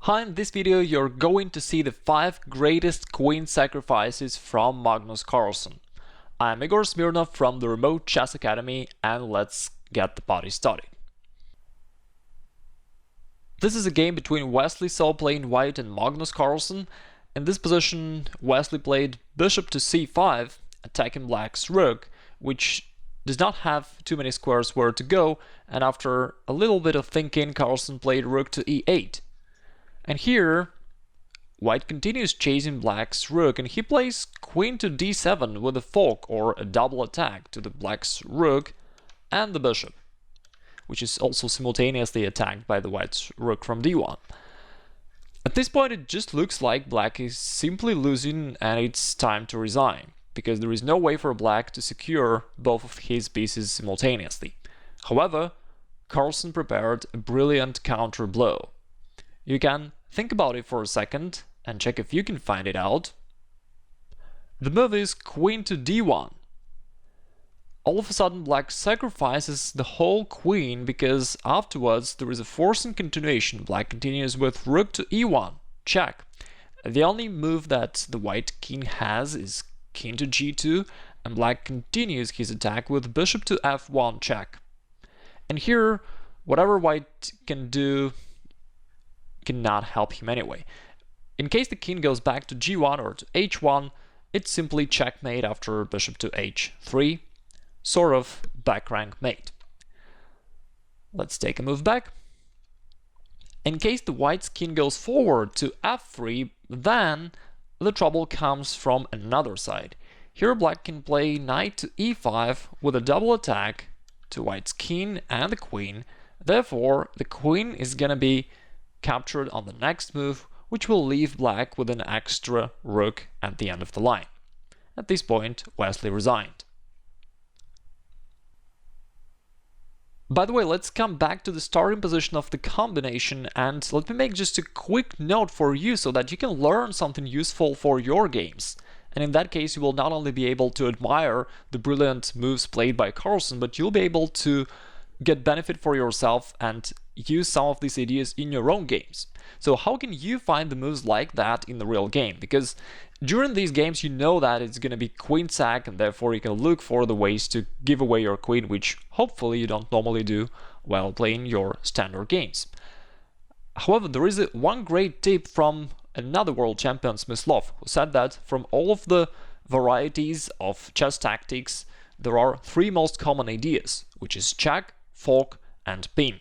Hi, in this video you're going to see the 5 greatest queen sacrifices from Magnus Carlsen. I'm Igor Smirnov from the Remote Chess Academy, and let's get the party started. This is a game between Wesley So playing white and Magnus Carlsen. In this position, Wesley played bishop to c5, attacking black's rook, which does not have too many squares where to go, and after a little bit of thinking, Carlsen played rook to e8. And here, white continues chasing black's rook, and he plays queen to d7 with a fork or a double attack to the black's rook and the bishop, which is also simultaneously attacked by the white's rook from d1. At this point, it just looks like black is simply losing and it's time to resign, because there is no way for black to secure both of his pieces simultaneously. However, Carlsen prepared a brilliant counter blow. You can think about it for a second and check if you can find it out. The move is queen to d1. All of a sudden, black sacrifices the whole queen because afterwards there is a forcing continuation. Black continues with rook to e1, check. The only move that the white king has is king to g2, and black continues his attack with bishop to f1, check. And here, whatever white can do cannot help him anyway. In case the king goes back to g1 or to h1, it's simply checkmate after bishop to h3, sort of back rank mate. Let's take a move back. In case the white's king goes forward to f3, then the trouble comes from another side. Here black can play knight to e5 with a double attack to white's king and the queen. Therefore, the queen is gonna be captured on the next move, which will leave black with an extra rook at the end of the line. At this point, Wesley resigned. By the way, let's come back to the starting position of the combination, and let me make just a quick note for you so that you can learn something useful for your games. And in that case, you will not only be able to admire the brilliant moves played by Carlsen, but you'll be able to get benefit for yourself and use some of these ideas in your own games. So how can you find the moves like that in the real game? Because during these games you know that it's going to be queen sack, and therefore you can look for the ways to give away your queen, which hopefully you don't normally do while playing your standard games. However, there is one great tip from another world champion, Smirnov, who said that from all of the varieties of chess tactics, there are 3 most common ideas, which is check, fork, and pin.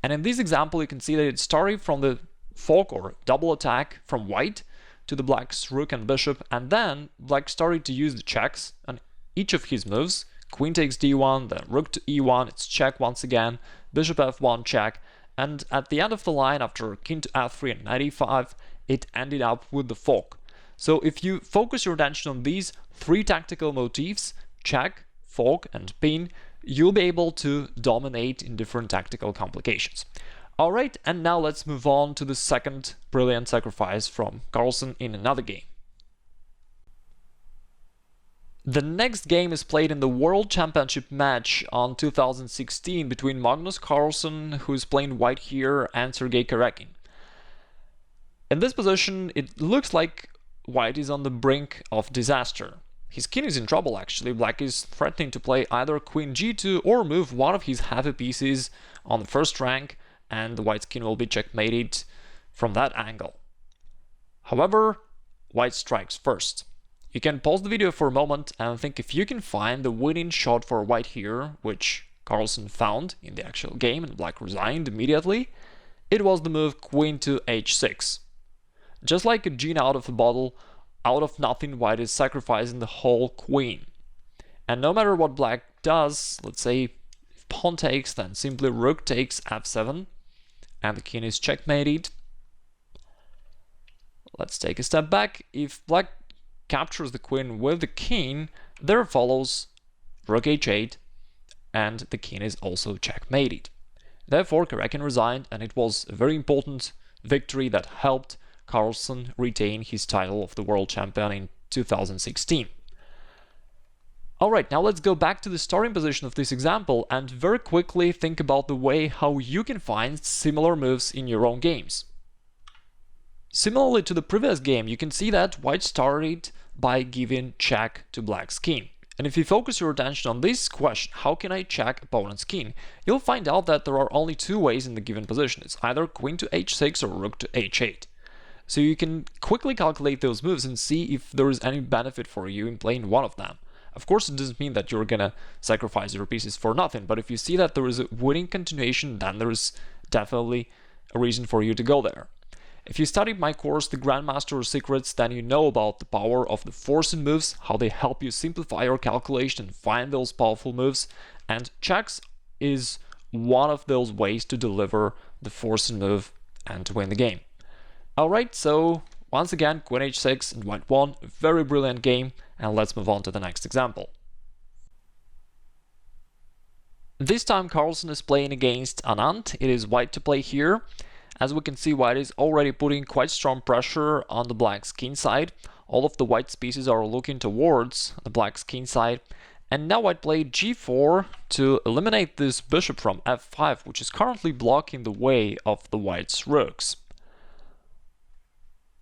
And in this example, you can see that it started from the fork or double attack from white to the black's rook and bishop, and then black started to use the checks on each of his moves. Queen takes d1, then rook to e1, it's check once again, bishop f1, check, and at the end of the line, after king to f3 and knight e5, it ended up with the fork. So if you focus your attention on these 3 tactical motifs, check, fork, and pin, you'll be able to dominate in different tactical complications. Alright, and now let's move on to the second brilliant sacrifice from Carlsen in another game. The next game is played in the World Championship match on 2016 between Magnus Carlsen, who is playing white here, and Sergey Karjakin. In this position, it looks like white is on the brink of disaster. His king is in trouble actually. Black is threatening to play either queen g2 or move one of his heavy pieces on the first rank, and the white's king will be checkmated from that angle. However, white strikes first. You can pause the video for a moment and think if you can find the winning shot for white here, which Carlsen found in the actual game and black resigned immediately. It was the move queen to h6. Just like a genie out of a bottle, out of nothing, white is sacrificing the whole queen. And no matter what black does, let's say if pawn takes, then simply rook takes f7, and the king is checkmated. Let's take a step back. If black captures the queen with the king, there follows rook h8, and the king is also checkmated. Therefore, Karjakin resigned, and it was a very important victory that helped Carlsen retain his title of the world champion in 2016. Alright, now let's go back to the starting position of this example and very quickly think about the way how you can find similar moves in your own games. Similarly to the previous game, you can see that white started by giving check to black's king. And if you focus your attention on this question, how can I check opponent's king, you'll find out that there are only two ways in the given position. It's either queen to h6 or rook to h8. So you can quickly calculate those moves and see if there is any benefit for you in playing one of them. Of course, it doesn't mean that you're gonna sacrifice your pieces for nothing, but if you see that there is a winning continuation, then there is definitely a reason for you to go there. If you studied my course, The Grandmaster Secrets, then you know about the power of the forcing moves, how they help you simplify your calculation and find those powerful moves, and checks is one of those ways to deliver the forcing move and to win the game. Alright, so once again, queen h6 and white won, a very brilliant game, and let's move on to the next example. This time Carlsen is playing against Anand. It is white to play here. As we can see, white is already putting quite strong pressure on the black's king side. All of the white's pieces are looking towards the black's king side. And now white played g4 to eliminate this bishop from f5, which is currently blocking the way of the white's rooks.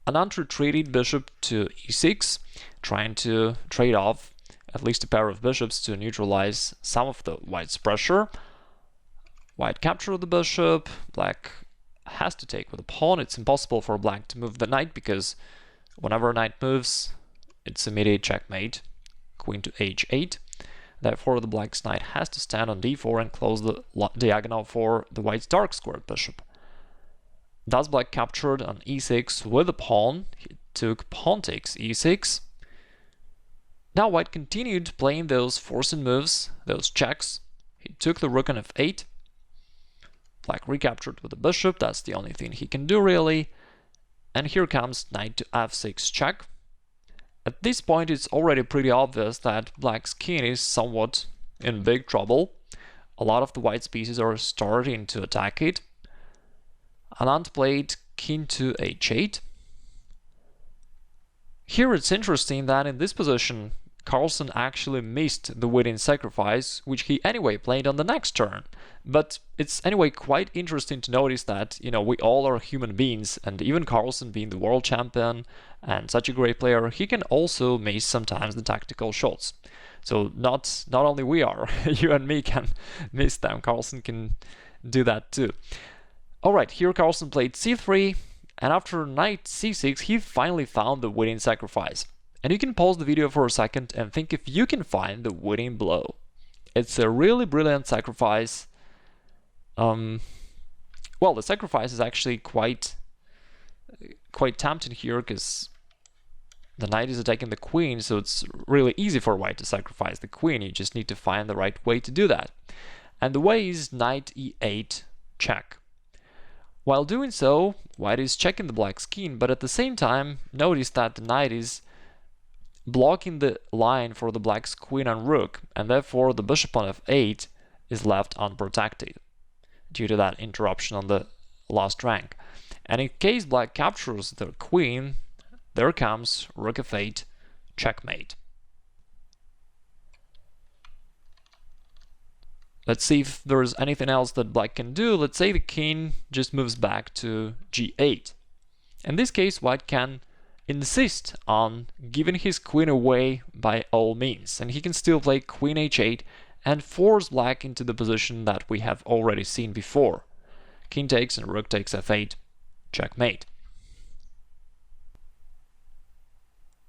Anand retreated bishop to e6, trying to trade off at least a pair of bishops to neutralize some of the white's pressure. White captured the bishop, black has to take with a pawn. It's impossible for black to move the knight because whenever a knight moves, it's immediate checkmate. Queen to h8. Therefore, the black's knight has to stand on d4 and close the diagonal for the white's dark squared bishop. Thus, black captured on e6 with a pawn. He took pawn takes e6. Now white continued playing those forcing moves, those checks. He took the rook on f8. Black recaptured with the bishop, that's the only thing he can do really. And here comes knight to f6 check. At this point it's already pretty obvious that black's king is somewhat in big trouble. A lot of the white's pieces are starting to attack it. Anand played king to h8. Here it's interesting that in this position Carlsen actually missed the winning sacrifice, which he anyway played on the next turn. But it's anyway quite interesting to notice that, we all are human beings, and even Carlsen being the world champion and such a great player, he can also miss sometimes the tactical shots. So not only we are, you and me can miss them, Carlsen can do that too. Alright, here Carlsen played c3, and after knight c6 he finally found the winning sacrifice. And you can pause the video for a second and think if you can find the winning blow. It's a really brilliant sacrifice. Well, the sacrifice is actually quite tempting here because the knight is attacking the queen, so it's really easy for white to sacrifice the queen. You just need to find the right way to do that. And the way is knight e8 check. While doing so, white is checking the black's king, but at the same time, notice that the knight is blocking the line for the black's queen and rook, and therefore the bishop on f8 is left unprotected due to that interruption on the last rank. And in case black captures the queen, there comes rook f8 checkmate. Let's see if there's anything else that black can do. Let's say the king just moves back to g8. In this case, white can insist on giving his queen away by all means, and he can still play queen h8 and force black into the position that we have already seen before. King takes and rook takes f8, checkmate.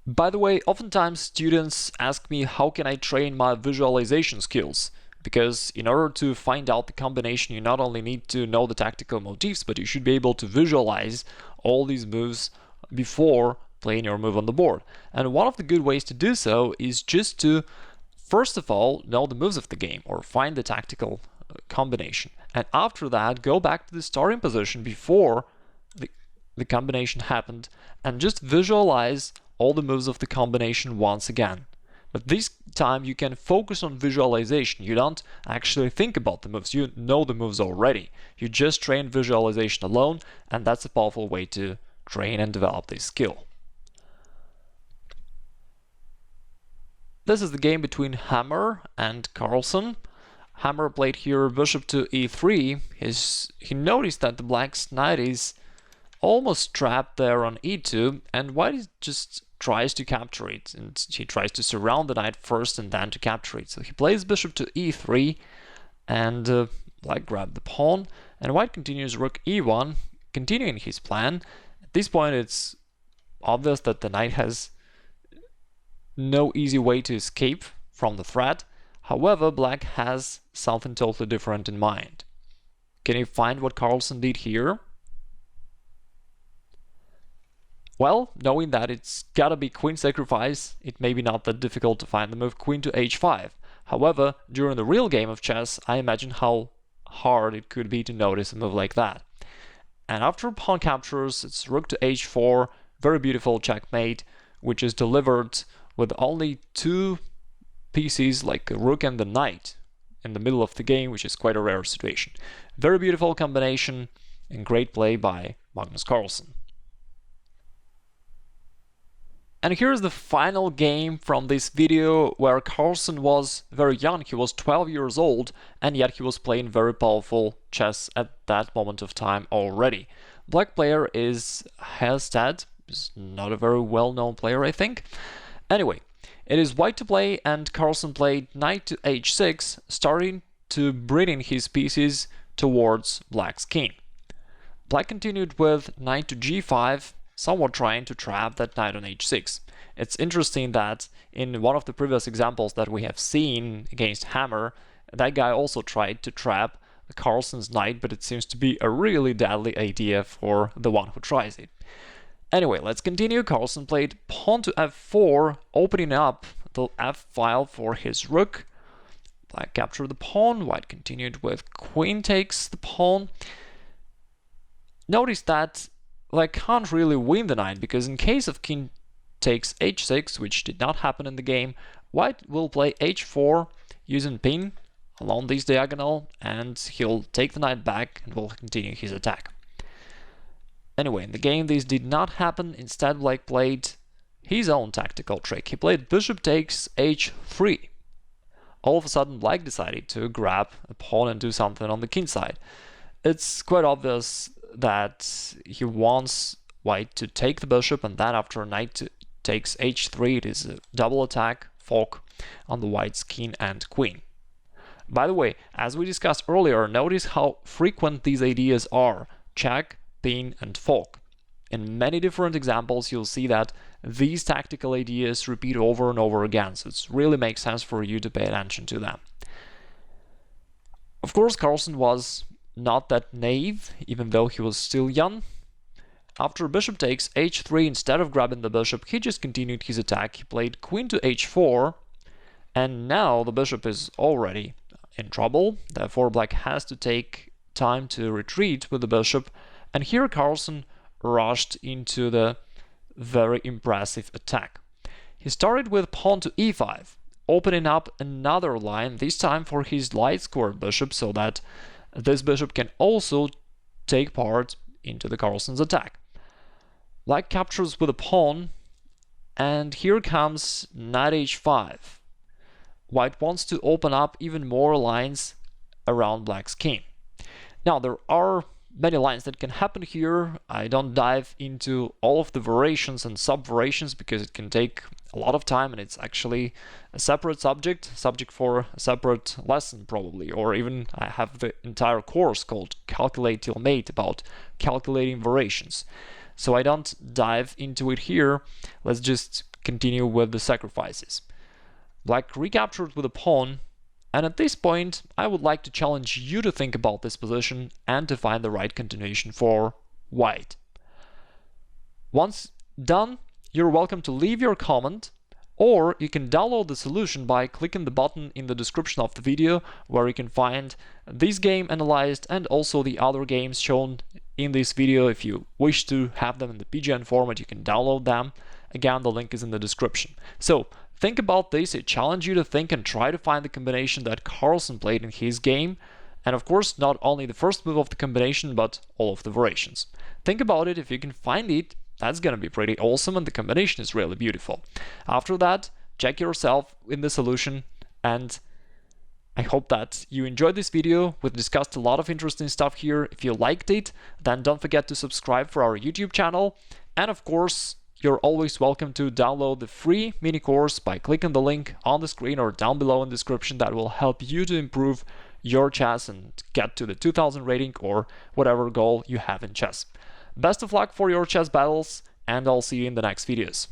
By the way, oftentimes students ask me how can I train my visualization skills, because in order to find out the combination you not only need to know the tactical motifs, but you should be able to visualize all these moves before playing your move on the board. And one of the good ways to do so is just to first of all know the moves of the game or find the tactical combination, and after that go back to the starting position before the combination happened and just visualize all the moves of the combination once again. But this time you can focus on visualization. You don't actually think about the moves, you know the moves already. You just train visualization alone, and that's a powerful way to train and develop this skill. This is the game between Hammer and Carlsen. Hammer played here bishop to e3. He noticed that the black's knight is almost trapped there on e2, and white just tries to capture it, and he tries to surround the knight first and then to capture it. So he plays bishop to e3 and black grab the pawn, and white continues rook e1, continuing his plan. At this point it's obvious that the knight has no easy way to escape from the threat. However, black has something totally different in mind. Can you find what Carlsen did here? Well, knowing that it's gotta be queen sacrifice, it may be not that difficult to find the move queen to h5. However, during the real game of chess, I imagine how hard it could be to notice a move like that. And after pawn captures, it's rook to h4, very beautiful checkmate, which is delivered with only two pieces, like a rook and the knight, in the middle of the game, which is quite a rare situation. Very beautiful combination and great play by Magnus Carlsen. And here's the final game from this video, where Carlsen was very young. He was 12 years old, and yet he was playing very powerful chess at that moment of time already. Black player is Hestad, is not a very well-known player, I think. Anyway, it is white to play, and Carlsen played knight to h6, starting to bring in his pieces towards black's king. Black continued with knight to g5, somewhat trying to trap that knight on h6. It's interesting that in one of the previous examples that we have seen against Hammer, that guy also tried to trap Carlsen's knight, but it seems to be a really deadly idea for the one who tries it. Anyway, let's continue. Carlsen played pawn to f4, opening up the f file for his rook. Black captured the pawn, white continued with queen takes the pawn. Notice that black can't really win the knight, because in case of king takes h6, which did not happen in the game, white will play h4 using pin along this diagonal, and he'll take the knight back and will continue his attack. Anyway, in the game this did not happen. Instead, black played his own tactical trick. He played bishop takes h3. All of a sudden, black decided to grab a pawn and do something on the king side. It's quite obvious that he wants white to take the bishop, and then after knight takes h3, it is a double attack, fork on the white's king and queen. By the way, as we discussed earlier, notice how frequent these ideas are: check, pin, and fork. In many different examples, you'll see that these tactical ideas repeat over and over again, so it really makes sense for you to pay attention to them. Of course, Carlsen was not that naive, even though he was still young. After bishop takes h3, instead of grabbing the bishop, he just continued his attack. He played queen to h4, and now the bishop is already in trouble. Therefore, black has to take time to retreat with the bishop, and here Carlsen rushed into the very impressive attack. He started with pawn to e5, opening up another line, this time for his light-squared bishop, so that this bishop can also take part into the Carlsen's attack. Black captures with a pawn, and here comes knight h5. White wants to open up even more lines around black's king. Now, there are many lines that can happen here. I don't dive into all of the variations and sub-variations because it can take a lot of time, and it's actually a separate subject for a separate lesson probably, or even I have the entire course called Calculate Till Mate about calculating variations. So I don't dive into it here. Let's just continue with the sacrifices. Black recaptured with a pawn, and at this point I would like to challenge you to think about this position and to find the right continuation for white. Once done, you're welcome to leave your comment, or you can download the solution by clicking the button in the description of the video, where you can find this game analyzed and also the other games shown in this video. If you wish to have them in the PGN format, you can download them. Again, the link is in the description. So think about this. I challenge you to think and try to find the combination that Carlsen played in his game, and of course not only the first move of the combination but all of the variations. Think about it. If you can find it, that's gonna be pretty awesome, and the combination is really beautiful. After that, check yourself in the solution and I hope that you enjoyed this video. We've discussed a lot of interesting stuff here. If you liked it, then don't forget to subscribe for our YouTube channel. And of course, you're always welcome to download the free mini course by clicking the link on the screen or down below in the description. That will help you to improve your chess and get to the 2000 rating or whatever goal you have in chess. Best of luck for your chess battles, and I'll see you in the next videos.